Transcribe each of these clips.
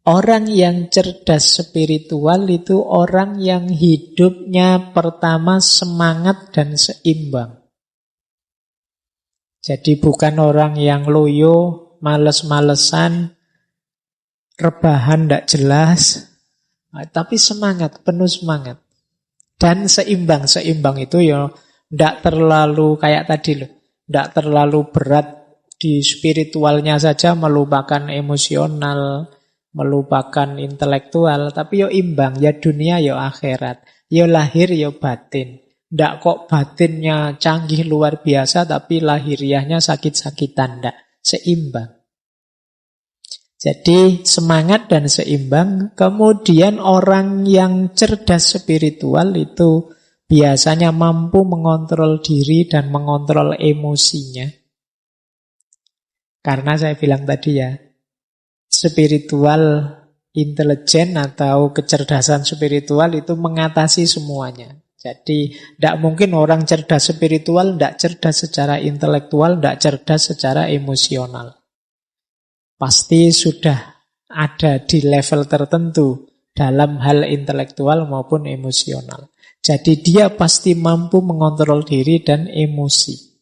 Orang yang cerdas spiritual itu orang yang hidupnya pertama semangat dan seimbang. Jadi bukan orang yang loyo, males-malesan, rebahan tidak jelas, tapi semangat, penuh semangat. Dan seimbang. Seimbang itu ya tidak terlalu kayak tadi loh. Tidak terlalu berat di spiritualnya saja, melupakan emosional, melupakan intelektual, tapi yo imbang, ya dunia ya akhirat, ya lahir ya batin. Ndak kok batinnya canggih luar biasa tapi lahiriahnya sakit-sakitan, ndak. Seimbang. Jadi semangat dan seimbang. Kemudian orang yang cerdas spiritual itu biasanya mampu mengontrol diri dan mengontrol emosinya. Karena saya bilang tadi ya, spiritual intelijen atau kecerdasan spiritual itu mengatasi semuanya. Jadi tidak mungkin orang cerdas spiritual tidak cerdas secara intelektual, tidak cerdas secara emosional. Pasti sudah ada di level tertentu dalam hal intelektual maupun emosional. Jadi dia pasti mampu mengontrol diri dan emosi.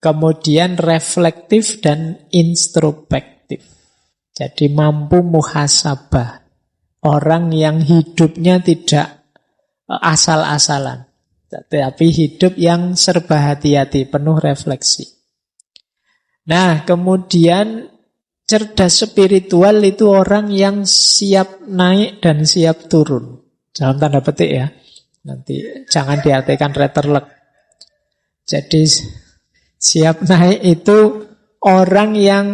Kemudian reflektif dan introspektif. Jadi mampu muhasabah. Orang yang hidupnya tidak asal-asalan, tapi hidup yang serba hati-hati, penuh refleksi. Nah, kemudian cerdas spiritual itu orang yang siap naik dan siap turun. Dalam tanda petik ya. Nanti jangan diartikan retterlek. Jadi siap naik itu orang yang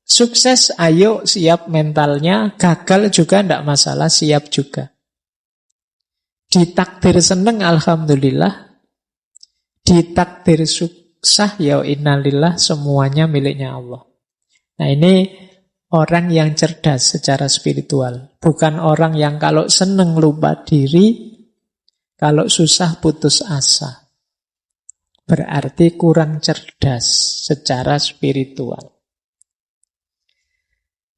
sukses, ayo siap mentalnya. Gagal juga tidak masalah, siap juga. Ditakdir seneng, alhamdulillah. Ditakdir susah, ya innalillah, semuanya miliknya Allah. Nah ini orang yang cerdas secara spiritual. Bukan orang yang kalau seneng lupa diri, kalau susah putus asa. Berarti kurang cerdas secara spiritual.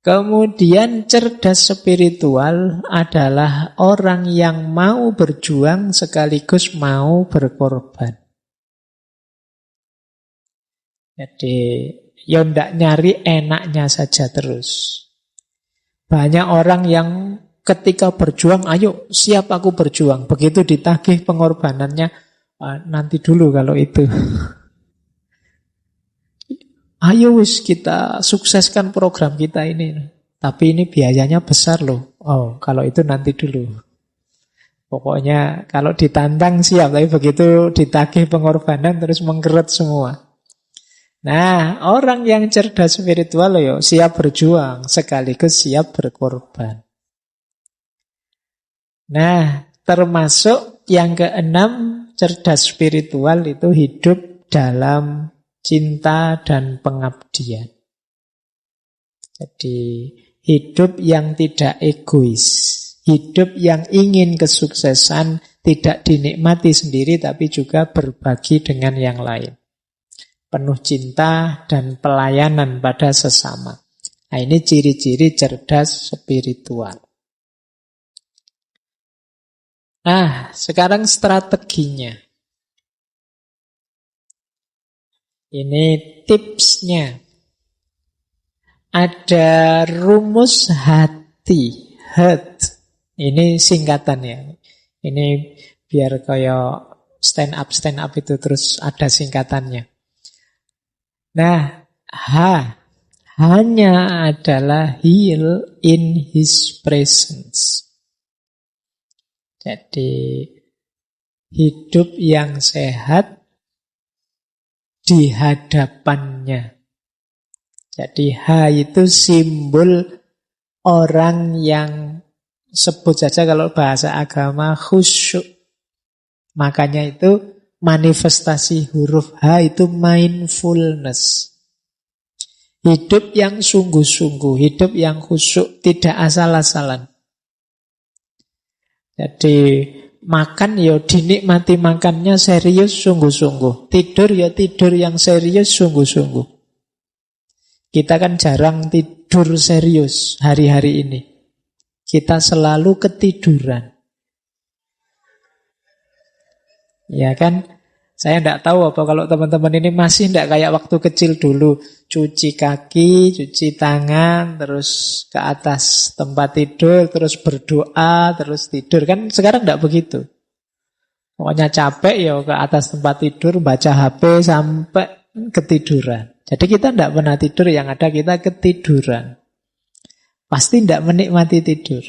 Kemudian cerdas spiritual adalah orang yang mau berjuang sekaligus mau berkorban. Jadi ya ndak nyari enaknya saja terus. Banyak orang yang ketika berjuang, ayo siap aku berjuang. Begitu ditagih pengorbanannya, nanti dulu kalau itu. Ayo wis kita sukseskan program kita ini. Tapi ini biayanya besar loh. Oh, kalau itu nanti dulu. Pokoknya kalau ditantang siap, tapi begitu ditagih pengorbanan terus mengkeret semua. Nah, orang yang cerdas spiritual yo siap berjuang sekaligus siap berkorban. Nah, termasuk yang keenam, cerdas spiritual itu hidup dalam cinta dan pengabdian. Jadi hidup yang tidak egois, hidup yang ingin kesuksesan tidak dinikmati sendiri tapi juga berbagi dengan yang lain. Penuh cinta dan pelayanan pada sesama. Nah, ini ciri-ciri cerdas spiritual. Nah, sekarang strateginya. Ini tipsnya. Ada rumus hati, heart. Ini singkatannya. Ini biar kayak stand up itu terus ada singkatannya. Nah, hanya adalah heal in his presence. Jadi hidup yang sehat di hadapannya. Jadi itu simbol orang yang sebut saja kalau bahasa agama khusyuk. Makanya itu manifestasi huruf H itu mindfulness. Hidup yang sungguh-sungguh, hidup yang khusyuk, tidak asal-asalan. Jadi makan ya dinikmati makannya serius sungguh-sungguh. Tidur ya tidur yang serius sungguh-sungguh. Kita kan jarang tidur serius hari-hari ini. Kita selalu ketiduran. Ya kan? Saya tidak tahu apa kalau teman-teman ini masih tidak kayak waktu kecil dulu. Cuci kaki, cuci tangan, terus ke atas tempat tidur, terus berdoa, terus tidur. Kan sekarang tidak begitu. Pokoknya capek ya ke atas tempat tidur, baca HP sampai ketiduran. Jadi kita tidak pernah tidur, yang ada kita ketiduran. Pasti tidak menikmati tidur.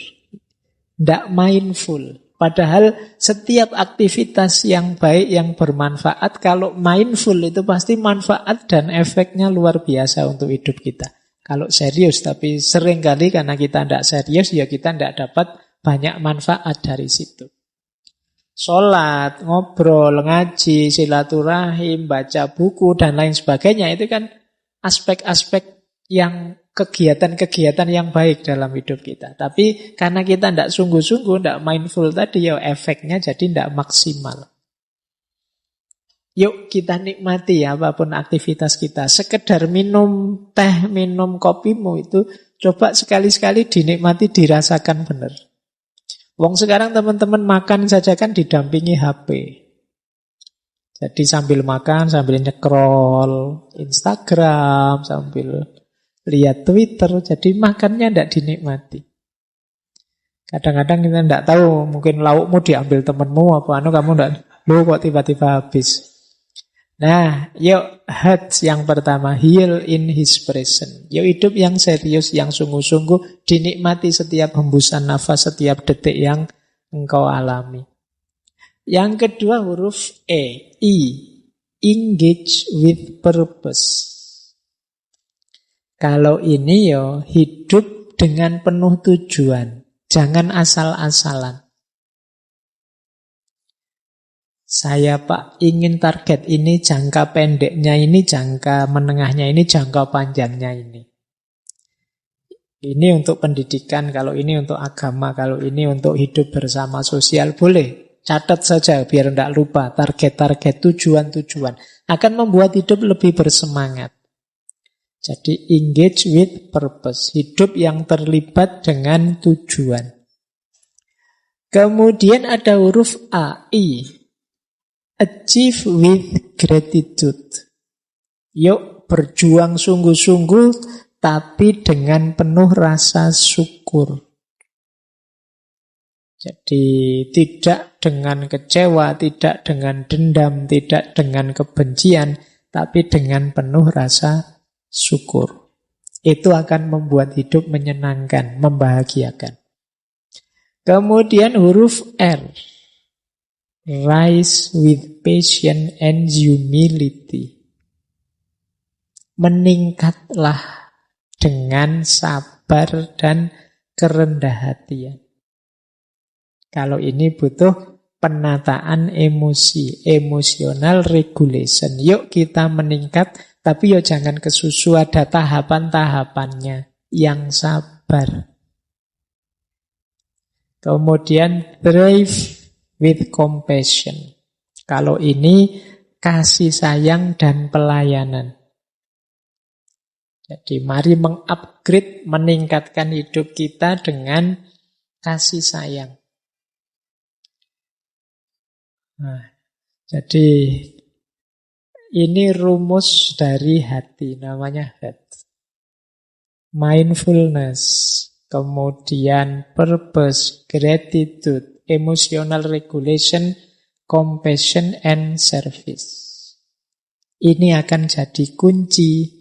Tidak mindful. Padahal setiap aktivitas yang baik, yang bermanfaat, kalau mindful itu pasti manfaat dan efeknya luar biasa untuk hidup kita. Kalau serius, tapi seringkali karena kita tidak serius, ya kita tidak dapat banyak manfaat dari situ. Sholat, ngobrol, ngaji, silaturahim, baca buku, dan lain sebagainya, itu kan aspek-aspek yang kegiatan-kegiatan yang baik dalam hidup kita. Tapi karena kita tidak sungguh-sungguh, tidak mindful tadi, ya efeknya jadi tidak maksimal. Yuk kita nikmati apapun aktivitas kita. Sekedar minum teh, minum kopimu itu, coba sekali-sekali dinikmati, dirasakan benar. Wong sekarang teman-teman makan saja kan didampingi HP. Jadi sambil makan, sambil nyekrol Instagram, sambil lihat Twitter, jadi makannya tidak dinikmati. Kadang-kadang kita tidak tahu, mungkin laukmu diambil temanmu, apa kamu tidak, lu kok tiba-tiba habis. Nah, yuk heart yang pertama, heal in his presence. Yuk hidup yang serius, yang sungguh-sungguh, dinikmati setiap hembusan nafas, setiap detik yang engkau alami. Yang kedua huruf E, engage with purpose. Kalau ini yo hidup dengan penuh tujuan, jangan asal-asalan. Saya Pak ingin target ini, jangka pendeknya ini, jangka menengahnya ini, jangka panjangnya ini. Ini untuk pendidikan, kalau ini untuk agama, kalau ini untuk hidup bersama sosial, boleh. Catat saja biar tidak lupa target-target, tujuan-tujuan. Akan membuat hidup lebih bersemangat. Jadi engage with purpose, hidup yang terlibat dengan tujuan. Kemudian ada huruf A, I, achieve with gratitude. Yuk berjuang sungguh-sungguh tapi dengan penuh rasa syukur. Jadi tidak dengan kecewa, tidak dengan dendam, tidak dengan kebencian, tapi dengan penuh rasa syukur. Itu akan membuat hidup menyenangkan, membahagiakan. Kemudian huruf R, rise with patience and humility. Meningkatlah dengan sabar dan kerendah hatian. Kalau ini butuh penataan emosi, emotional regulation. Yuk kita meningkat, tapi yuk jangan kesusu, ada tahapan-tahapannya. Yang sabar. Kemudian thrive with compassion. Kalau ini kasih sayang dan pelayanan. Jadi mari mengupgrade, meningkatkan hidup kita dengan kasih sayang. Nah, jadi ini rumus dari hati, namanya heart. Mindfulness, kemudian purpose, gratitude, emotional regulation, compassion, and service. Ini akan jadi kunci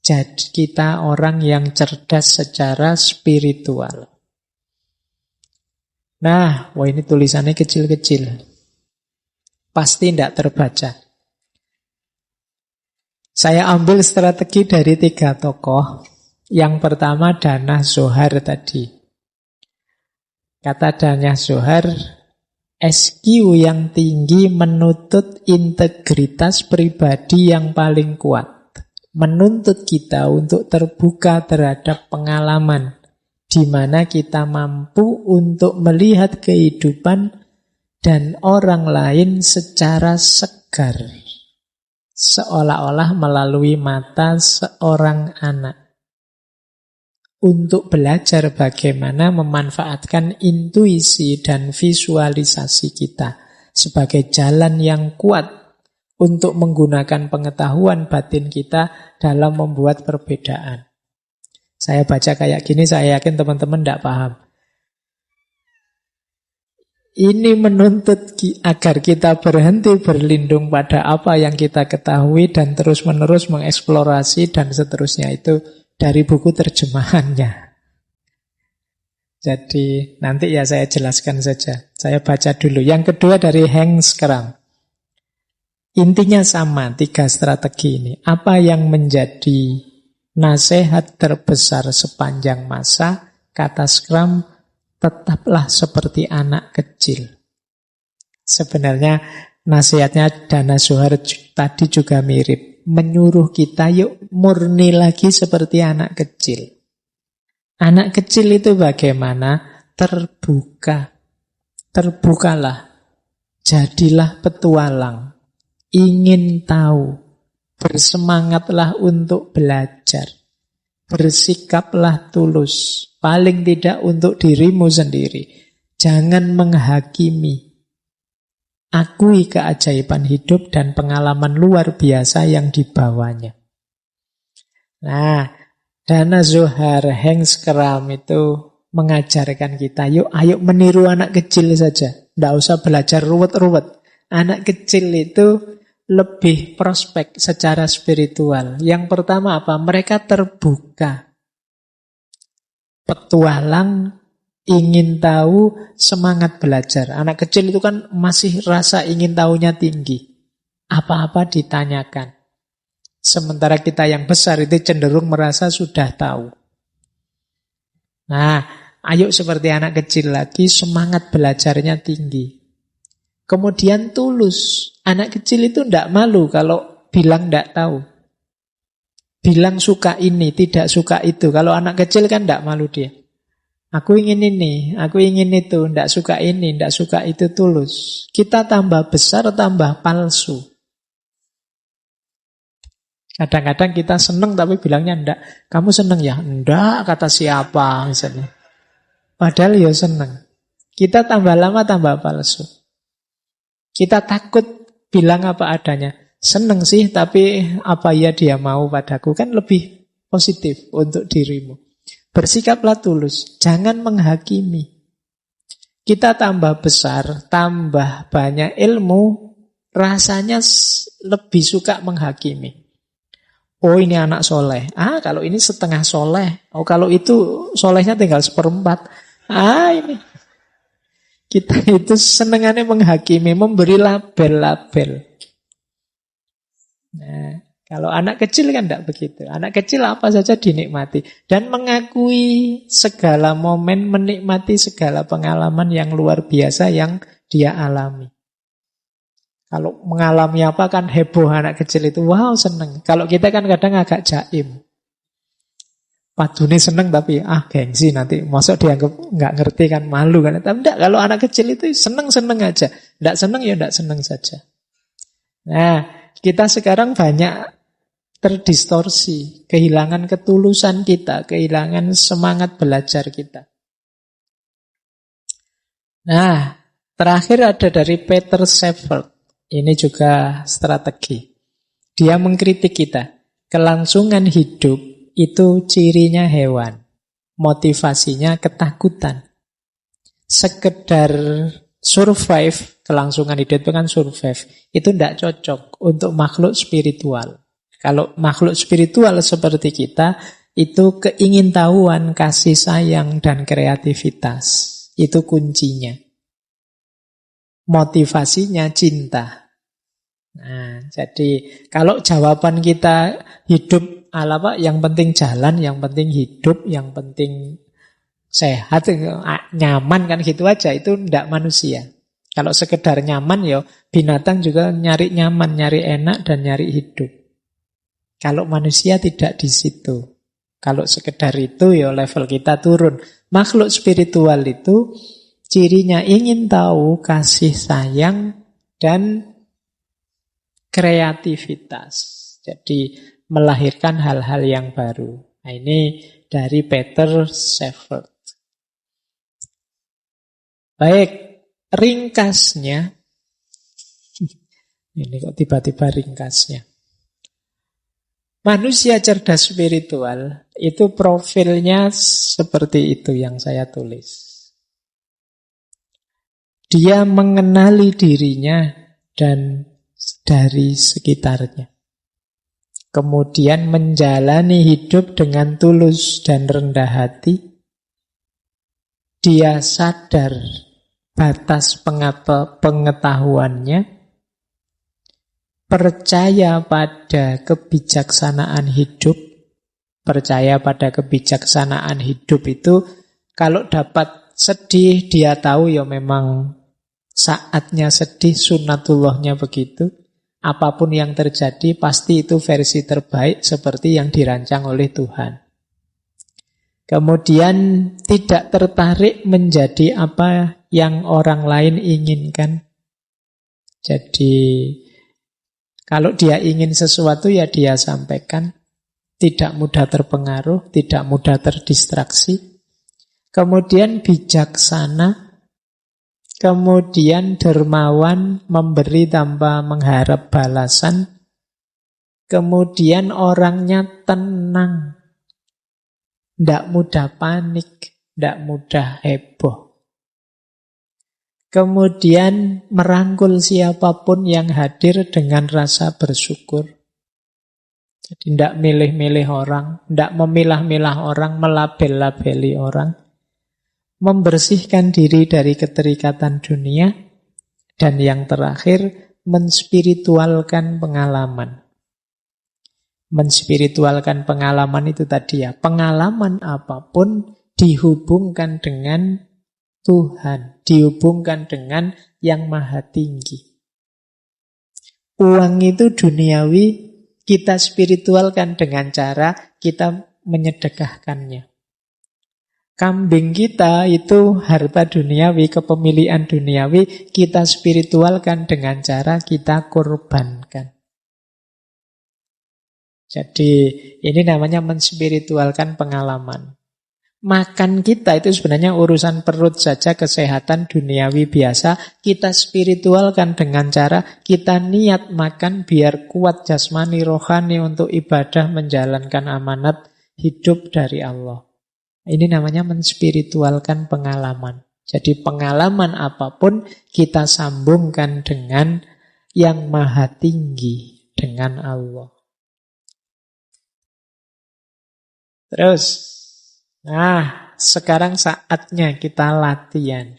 jadi kita orang yang cerdas secara spiritual. Nah, wah ini tulisannya kecil-kecil. Pasti tidak terbaca. Saya ambil strategi dari 3 tokoh. Yang pertama Danah Zohar tadi. Kata Danah Zohar, SQ yang tinggi menuntut integritas pribadi yang paling kuat. Menuntut kita untuk terbuka terhadap pengalaman, di mana kita mampu untuk melihat kehidupan dan orang lain secara segar. seolah-olah melalui mata seorang anak. Untuk belajar bagaimana memanfaatkan intuisi dan visualisasi kita sebagai jalan yang kuat untuk menggunakan pengetahuan batin kita dalam membuat perbedaan. Saya baca kayak gini, saya yakin teman-teman tidak paham. Ini menuntut agar kita berhenti berlindung pada apa yang kita ketahui dan terus-menerus mengeksplorasi dan seterusnya. Itu dari buku terjemahannya. Jadi nanti ya saya jelaskan saja. Saya baca dulu. Yang kedua dari Hank Schramm. Intinya sama, 3 strategi ini. Apa yang menjadi nasihat terbesar sepanjang masa? Kata Schramm, tetaplah seperti anak kecil. Sebenarnya nasihatnya Dana Zohar tadi juga mirip. Menyuruh kita yuk murni lagi seperti anak kecil. Anak kecil itu bagaimana? Terbuka. Terbukalah. Jadilah petualang. Ingin tahu. Bersemangatlah untuk belajar. Bersikaplah tulus. Paling tidak untuk dirimu sendiri. Jangan menghakimi. Akui keajaiban hidup dan pengalaman luar biasa yang dibawanya. Nah, Dana Zohar, Hank Schramm itu mengajarkan kita, yuk ayo meniru anak kecil saja. Tidak usah belajar ruwet-ruwet. Anak kecil itu lebih prospek secara spiritual. Yang pertama apa? Mereka terbuka. Petualang, ingin tahu, semangat belajar. Anak kecil itu kan masih rasa ingin tahunya tinggi. Apa-apa ditanyakan. Sementara kita yang besar itu cenderung merasa sudah tahu. Nah, ayo seperti anak kecil lagi, semangat belajarnya tinggi. Kemudian tulus. Anak kecil itu tidak malu kalau bilang tidak tahu. Bilang suka ini, tidak suka itu. Kalau anak kecil kan tidak malu dia. Aku ingin ini, aku ingin itu, tidak suka ini, tidak suka itu, tulus. Kita tambah besar, tambah palsu. Kadang-kadang kita seneng tapi bilangnya enggak. Kamu seneng ya? Enggak, kata siapa misalnya. Padahal ya seneng. Kita tambah lama tambah palsu. Kita takut bilang apa adanya. Seneng sih, tapi apa ya dia mau padaku. Kan lebih positif untuk dirimu. Bersikaplah tulus, jangan menghakimi. Kita tambah besar, tambah banyak ilmu, rasanya lebih suka menghakimi. Oh ini anak soleh, kalau ini setengah soleh. Oh kalau itu solehnya tinggal 1/4. Ini. Kita itu senengannya menghakimi, memberi label-label. Nah, kalau anak kecil kan tidak begitu. Anak kecil apa saja dinikmati. Dan mengakui segala momen, menikmati segala pengalaman yang luar biasa yang dia alami. Kalau mengalami apa kan heboh anak kecil itu. Wow seneng. Kalau kita kan kadang agak jaim. Padune seneng tapi gengsi nanti. Masa dianggap nggak ngerti kan, malu kan. Tapi enggak, kalau anak kecil itu seneng-seneng aja. Enggak seneng ya enggak seneng saja. Nah, kita sekarang banyak terdistorsi, kehilangan ketulusan kita, kehilangan semangat belajar kita. Nah, terakhir ada dari Peter Shepard. Ini juga strategi. Dia mengkritik kita. Kelangsungan hidup itu cirinya hewan. Motivasinya ketakutan. Sekedar survive, kelangsungan hidup itu kan survive. Itu tidak cocok untuk makhluk spiritual. Kalau makhluk spiritual seperti kita, itu keingintahuan, kasih sayang, dan kreativitas. Itu kuncinya. Motivasinya cinta. Nah, jadi kalau jawaban kita hidup ala apa? Yang penting jalan, yang penting hidup, yang penting sehat, nyaman kan gitu aja, itu tidak manusia. Kalau sekedar nyaman ya binatang juga nyari nyaman, nyari enak dan nyari hidup. Kalau manusia tidak di situ. Kalau sekedar itu ya level kita turun. Makhluk spiritual itu cirinya ingin tahu, kasih sayang dan kreativitas. Jadi melahirkan hal-hal yang baru. Nah, ini dari Peter Shepard. Baik, ringkasnya. Ini kok tiba-tiba ringkasnya. Manusia cerdas spiritual itu profilnya seperti itu yang saya tulis. Dia mengenali dirinya dan dari sekitarnya. Kemudian menjalani hidup dengan tulus dan rendah hati. Dia sadar batas pengetahuannya. Percaya pada kebijaksanaan hidup. Percaya pada kebijaksanaan hidup itu kalau dapat sedih, dia tahu ya memang saatnya sedih, sunatullahnya begitu. Apapun yang terjadi pasti itu versi terbaik seperti yang dirancang oleh Tuhan. Kemudian tidak tertarik menjadi apa yang orang lain inginkan. Jadi kalau dia ingin sesuatu ya dia sampaikan. Tidak mudah terpengaruh, tidak mudah terdistraksi. Kemudian bijaksana. Kemudian dermawan, memberi tanpa mengharap balasan. Kemudian orangnya tenang. Tidak mudah panik, tidak mudah heboh. Kemudian merangkul siapapun yang hadir dengan rasa bersyukur. Jadi tidak milih-milih orang, tidak memilah-milah orang, melabel-labeli orang. Membersihkan diri dari keterikatan dunia. Dan yang terakhir, menspiritualkan pengalaman. Menspiritualkan pengalaman itu tadi ya, pengalaman apapun dihubungkan dengan Tuhan, dihubungkan dengan yang maha tinggi. Uang itu duniawi, kita spiritualkan dengan cara kita menyedekahkannya. Kambing kita itu harta duniawi, kepemilikan duniawi, kita spiritualkan dengan cara kita korbankan. Jadi ini namanya menspiritualkan pengalaman. Makan kita itu sebenarnya urusan perut saja, kesehatan duniawi biasa. Kita spiritualkan dengan cara kita niat makan biar kuat jasmani rohani untuk ibadah menjalankan amanat hidup dari Allah. Ini namanya menspiritualkan pengalaman. Jadi pengalaman apapun kita sambungkan dengan yang maha tinggi, dengan Allah. Terus, nah, sekarang saatnya kita latihan.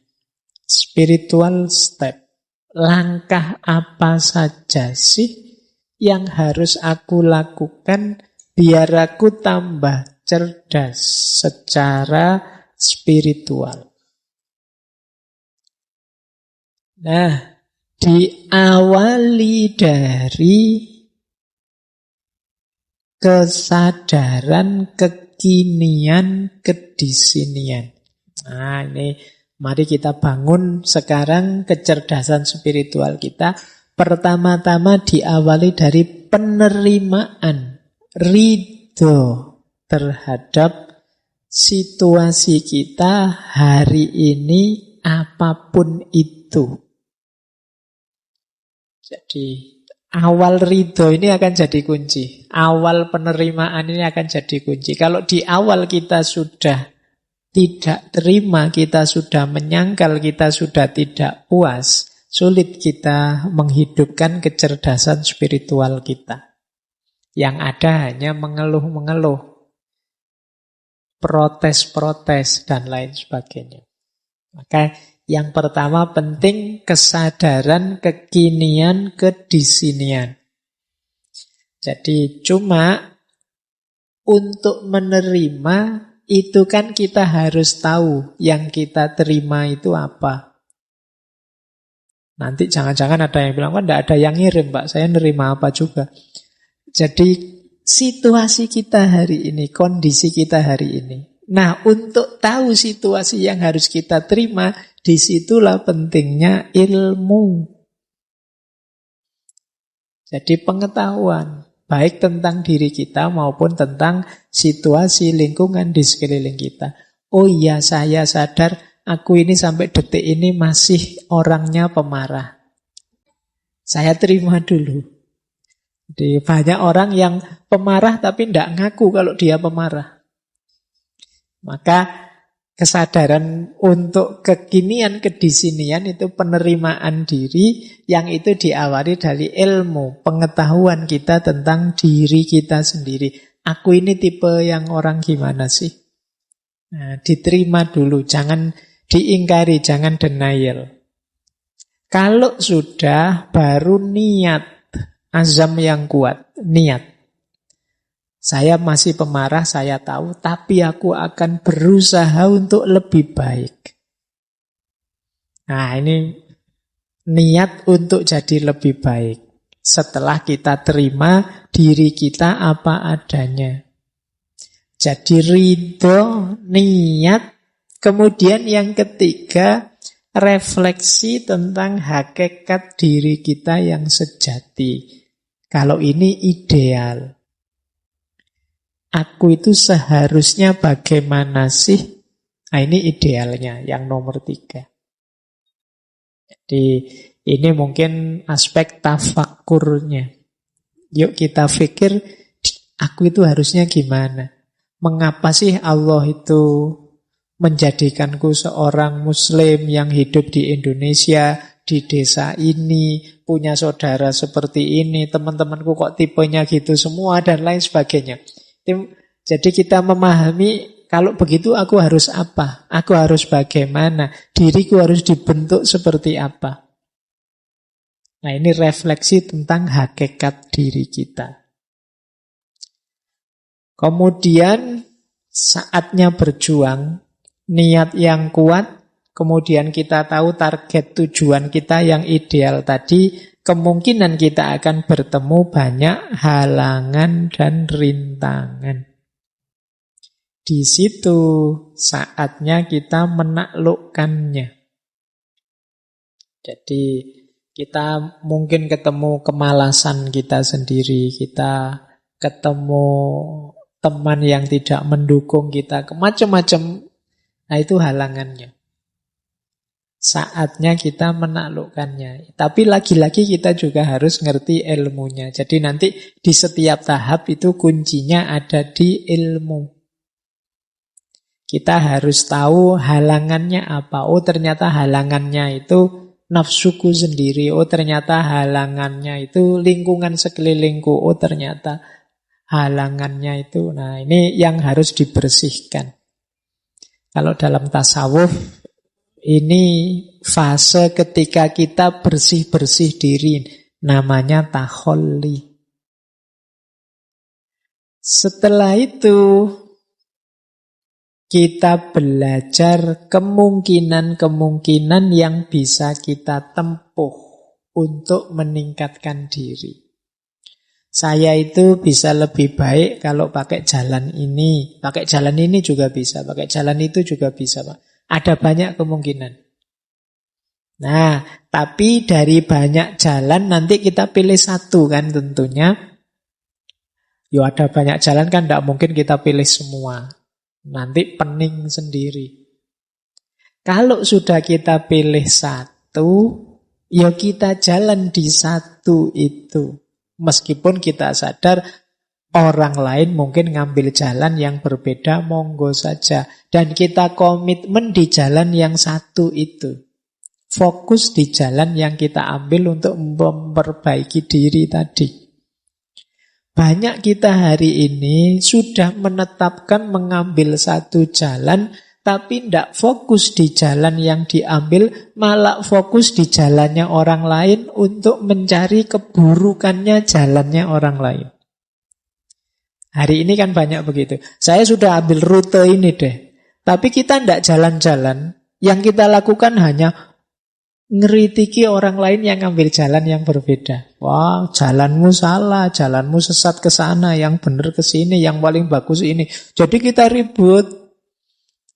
Spiritual step. Langkah apa saja sih yang harus aku lakukan biar aku tambah cerdas secara spiritual? Nah, diawali dari kesadaran kekinian, kedisinian. Nah, ini mari kita bangun sekarang kecerdasan spiritual kita. Pertama-tama diawali dari penerimaan, ridho terhadap situasi kita hari ini apapun itu. Jadi awal ridho ini akan jadi kunci. Awal penerimaan ini akan jadi kunci. Kalau di awal kita sudah tidak terima, kita sudah menyangkal, kita sudah tidak puas, sulit kita menghidupkan kecerdasan spiritual kita. Yang ada hanya mengeluh-mengeluh, protes-protes, dan lain sebagainya. Maka yang pertama penting kesadaran kekinian, kedisinian. Jadi cuma untuk menerima itu kan kita harus tahu yang kita terima itu apa. Nanti jangan-jangan ada yang bilang, "Wah, enggak ada yang ngirim, Pak. Saya nerima apa juga." Jadi situasi kita hari ini, kondisi kita hari ini. Nah, untuk tahu situasi yang harus kita terima, disitulah pentingnya ilmu. Jadi pengetahuan, baik tentang diri kita maupun tentang situasi lingkungan di sekeliling kita. Oh iya, saya sadar aku ini sampai detik ini masih orangnya pemarah. Saya terima dulu. Jadi banyak orang yang pemarah tapi tidak ngaku kalau dia pemarah. Maka kesadaran untuk kekinian, kedisinian itu penerimaan diri yang itu diawali dari ilmu, pengetahuan kita tentang diri kita sendiri. Aku ini tipe yang orang gimana sih? Nah, diterima dulu, jangan diingkari, jangan denial. Kalau sudah, baru niat. Azam yang kuat, niat. Saya masih pemarah, saya tahu, tapi aku akan berusaha untuk lebih baik. Nah, ini niat untuk jadi lebih baik. Setelah kita terima diri kita apa adanya. Jadi ridho, niat. Kemudian yang ketiga, refleksi tentang hakikat diri kita yang sejati. Kalau ini ideal. Aku itu seharusnya bagaimana sih? Nah, ini idealnya, yang nomor 3. Jadi ini mungkin aspek tafakkurnya. Yuk kita pikir, aku itu harusnya gimana? Mengapa sih Allah itu menjadikanku seorang muslim yang hidup di Indonesia, di desa ini, punya saudara seperti ini, teman-temanku kok tipenya gitu semua, dan lain sebagainya. Jadi kita memahami, kalau begitu aku harus apa? Aku harus bagaimana? Diriku harus dibentuk seperti apa? Nah, ini refleksi tentang hakikat diri kita. Kemudian saatnya berjuang, niat yang kuat, kemudian kita tahu target tujuan kita yang ideal tadi, kemungkinan kita akan bertemu banyak halangan dan rintangan. Di situ saatnya kita menaklukkannya. Jadi kita mungkin ketemu kemalasan kita sendiri, kita ketemu teman yang tidak mendukung kita, macam-macam. Nah, itu halangannya. Saatnya kita menaklukkannya. Tapi lagi-lagi kita juga harus ngerti ilmunya. Jadi nanti di setiap tahap itu kuncinya ada di ilmu. Kita harus tahu halangannya apa. Oh, ternyata halangannya itu nafsuku sendiri. Oh, ternyata halangannya itu lingkungan sekelilingku. Oh, ternyata halangannya itu. Nah, ini yang harus dibersihkan. Kalau dalam tasawuf, ini fase ketika kita bersih-bersih diri. Namanya takholli. Setelah itu, kita belajar kemungkinan-kemungkinan yang bisa kita tempuh untuk meningkatkan diri. Saya itu bisa lebih baik kalau pakai jalan ini. Pakai jalan ini juga bisa. Pakai jalan itu juga bisa, Pak. Ada banyak kemungkinan. Nah, tapi dari banyak jalan nanti kita pilih satu kan tentunya. Yo, ada banyak jalan kan tidak mungkin kita pilih semua. Nanti pening sendiri. Kalau sudah kita pilih satu, yo kita jalan di satu itu. Meskipun kita sadar orang lain mungkin ngambil jalan yang berbeda, monggo saja. Dan kita komitmen di jalan yang satu itu. Fokus di jalan yang kita ambil untuk memperbaiki diri tadi. Banyak kita hari ini sudah menetapkan mengambil satu jalan, tapi tidak fokus di jalan yang diambil, malah fokus di jalannya orang lain untuk mencari keburukannya jalannya orang lain. Hari ini kan banyak begitu. Saya sudah ambil rute ini deh, tapi kita tidak jalan-jalan. Yang kita lakukan hanya ngeritiki orang lain yang ngambil jalan yang berbeda. Wah, jalanmu salah, jalanmu sesat ke sana, yang benar ke sini, yang paling bagus ini. Jadi kita ribut.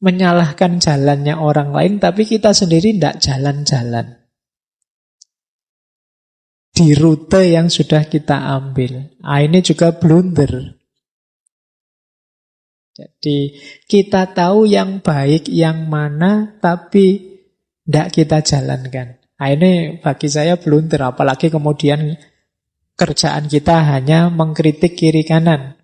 Menyalahkan jalannya orang lain, tapi kita sendiri tidak jalan-jalan. di rute yang sudah kita ambil. Ini juga blunder. Jadi kita tahu yang baik yang mana, tapi tidak kita jalankan. Ini bagi saya blunder. Apalagi kemudian kerjaan kita hanya mengkritik kiri kanan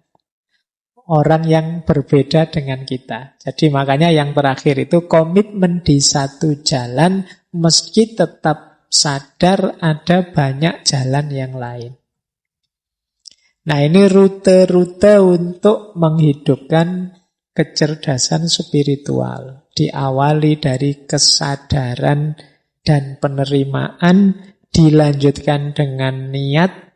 orang yang berbeda dengan kita. Jadi makanya yang terakhir itu komitmen di satu jalan, meski tetap sadar ada banyak jalan yang lain. Nah, ini rute-rute untuk menghidupkan kecerdasan spiritual. Diawali dari kesadaran dan penerimaan, dilanjutkan dengan niat,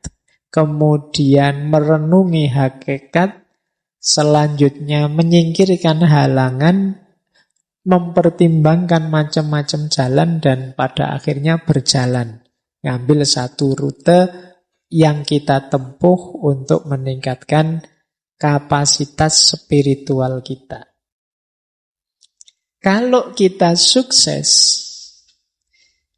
kemudian merenungi hakikat, selanjutnya menyingkirkan halangan, mempertimbangkan macam-macam jalan, dan pada akhirnya berjalan. Ngambil satu rute yang kita tempuh untuk meningkatkan kapasitas spiritual kita. Kalau kita sukses,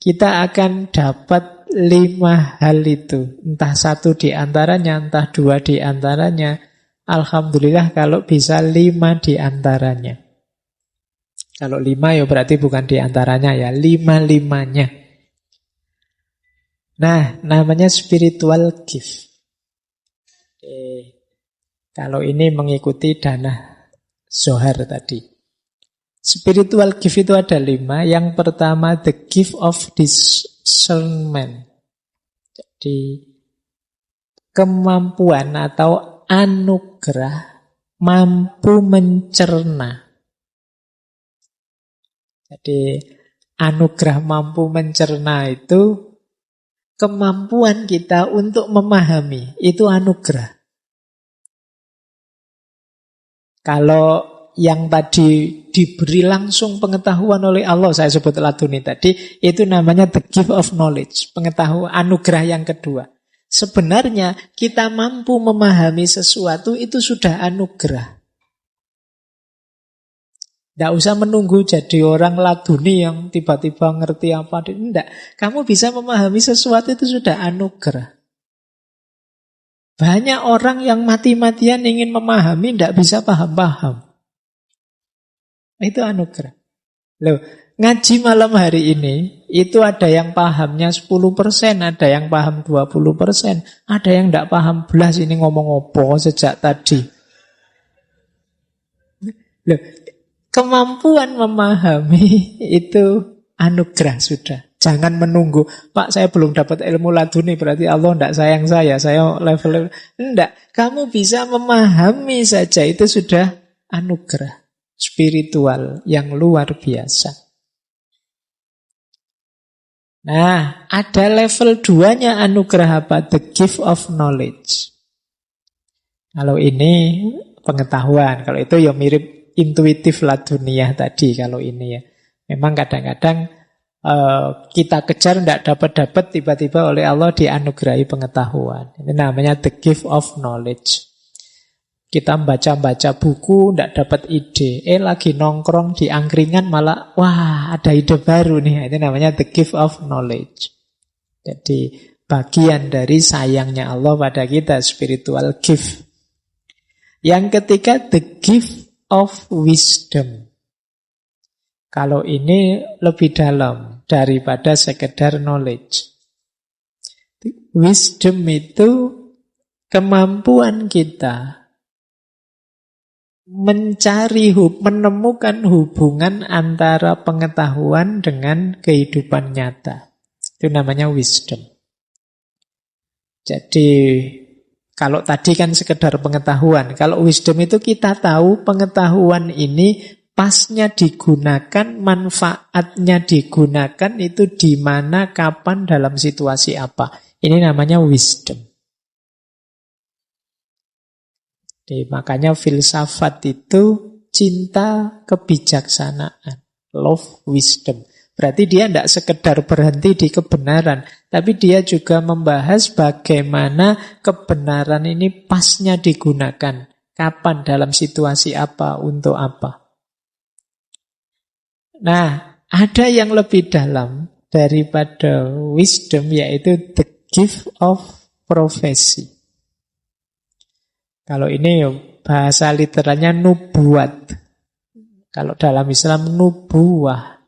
kita akan dapat 5 hal itu. Entah satu di antaranya, entah 2 di antaranya. Alhamdulillah kalau bisa 5 di antaranya. Kalau 5 ya berarti bukan di antaranya ya, 5-5-nya. Nah, namanya spiritual gift. Kalau ini mengikuti Dana Zohar tadi. Spiritual gift itu ada 5. Yang pertama, the gift of discernment. Jadi, kemampuan atau anugerah mampu mencerna. Jadi, anugerah mampu mencerna itu kemampuan kita untuk memahami, itu anugerah. Kalau yang tadi diberi langsung pengetahuan oleh Allah, saya sebut laduni tadi, itu namanya the gift of knowledge, pengetahuan, anugerah yang kedua. Sebenarnya kita mampu memahami sesuatu itu sudah anugerah. Tidak usah menunggu jadi orang laduni yang tiba-tiba ngerti apa. Tidak. Kamu bisa memahami sesuatu itu sudah anugerah. Banyak orang yang mati-matian ingin memahami, tidak bisa paham-paham. Itu anugerah. Loh, ngaji malam hari ini, itu ada yang pahamnya 10%, ada yang paham 20%, ada yang tidak paham belas ini ngomong apa sejak tadi. Loh, kemampuan memahami itu anugerah sudah. Jangan menunggu, Pak saya belum dapat ilmu laduni, berarti Allah tidak sayang saya level. Tidak, kamu bisa memahami saja, itu sudah anugerah spiritual yang luar biasa. Nah, ada level 2-nya anugerah apa? The gift of knowledge. Kalau ini pengetahuan, kalau itu ya mirip intuitif laduniyah tadi kalau ini ya. Memang kadang-kadang kita kejar tidak dapat-dapat, tiba-tiba oleh Allah dianugerahi pengetahuan. Ini namanya the gift of knowledge. Kita baca-baca buku, tidak dapat ide. Lagi nongkrong di angkringan malah, wah ada ide baru nih. Ini namanya the gift of knowledge. Jadi bagian dari sayangnya Allah pada kita, spiritual gift. Yang ketiga, the gift of wisdom. Kalau ini lebih dalam daripada sekedar knowledge. Wisdom itu kemampuan kita menemukan hubungan antara pengetahuan dengan kehidupan nyata. Itu namanya wisdom. Jadi kalau tadi kan sekedar pengetahuan, kalau wisdom itu kita tahu pengetahuan ini pasnya digunakan, manfaatnya digunakan itu di mana, kapan, dalam situasi apa. Ini namanya wisdom. Jadi, makanya filsafat itu cinta kebijaksanaan. Love wisdom. Berarti dia tidak sekedar berhenti di kebenaran, tapi dia juga membahas bagaimana kebenaran ini pasnya digunakan. Kapan, dalam situasi apa, untuk apa. Nah, ada yang lebih dalam daripada wisdom, yaitu the gift of prophecy. Kalau ini bahasa literalnya nubuat. Kalau dalam Islam nubuah.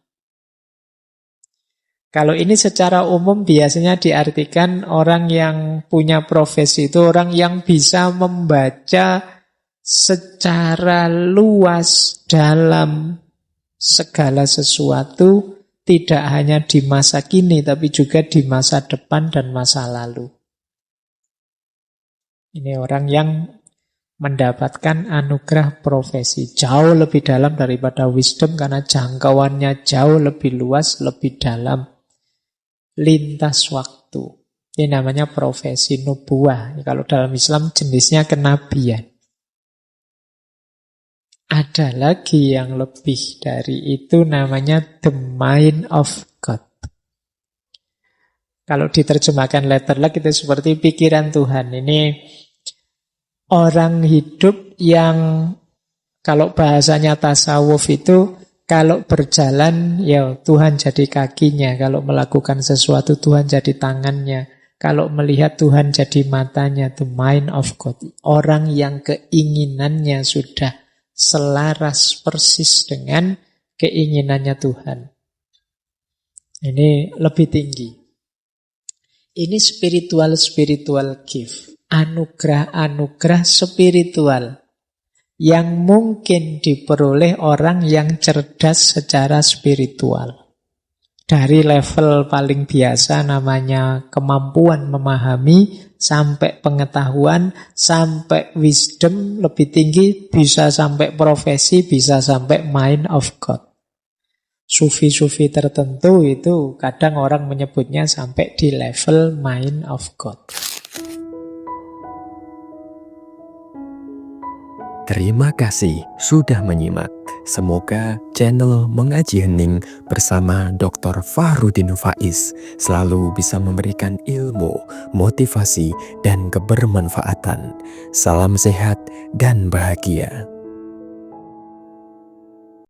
Kalau ini secara umum biasanya diartikan orang yang punya profesi itu orang yang bisa membaca secara luas dalam segala sesuatu, tidak hanya di masa kini tapi juga di masa depan dan masa lalu. Ini orang yang mendapatkan anugerah profesi jauh lebih dalam daripada wisdom karena jangkauannya jauh lebih luas, lebih dalam, lintas waktu. Ini namanya profesi nubuah. Kalau dalam Islam jenisnya kenabian. Ada lagi yang lebih dari itu namanya the mind of God. Kalau diterjemahkan letterlek itu seperti pikiran Tuhan. Ini orang hidup yang kalau bahasanya tasawuf itu kalau berjalan ya Tuhan jadi kakinya, kalau melakukan sesuatu Tuhan jadi tangannya, kalau melihat Tuhan jadi matanya, the mind of God. Orang yang keinginannya sudah selaras persis dengan keinginannya Tuhan. Ini lebih tinggi. Ini spiritual gift. Anugerah-anugerah spiritual yang mungkin diperoleh orang yang cerdas secara spiritual. Dari level paling biasa namanya kemampuan memahami, sampai pengetahuan, sampai wisdom lebih tinggi, bisa sampai profesi, bisa sampai mind of God. Sufi-sufi tertentu itu kadang orang menyebutnya sampai di level mind of God. Terima kasih sudah menyimak. Semoga channel Mengaji Hening bersama Dr. Fahrudin Faiz selalu bisa memberikan ilmu, motivasi, dan kebermanfaatan. Salam sehat dan bahagia.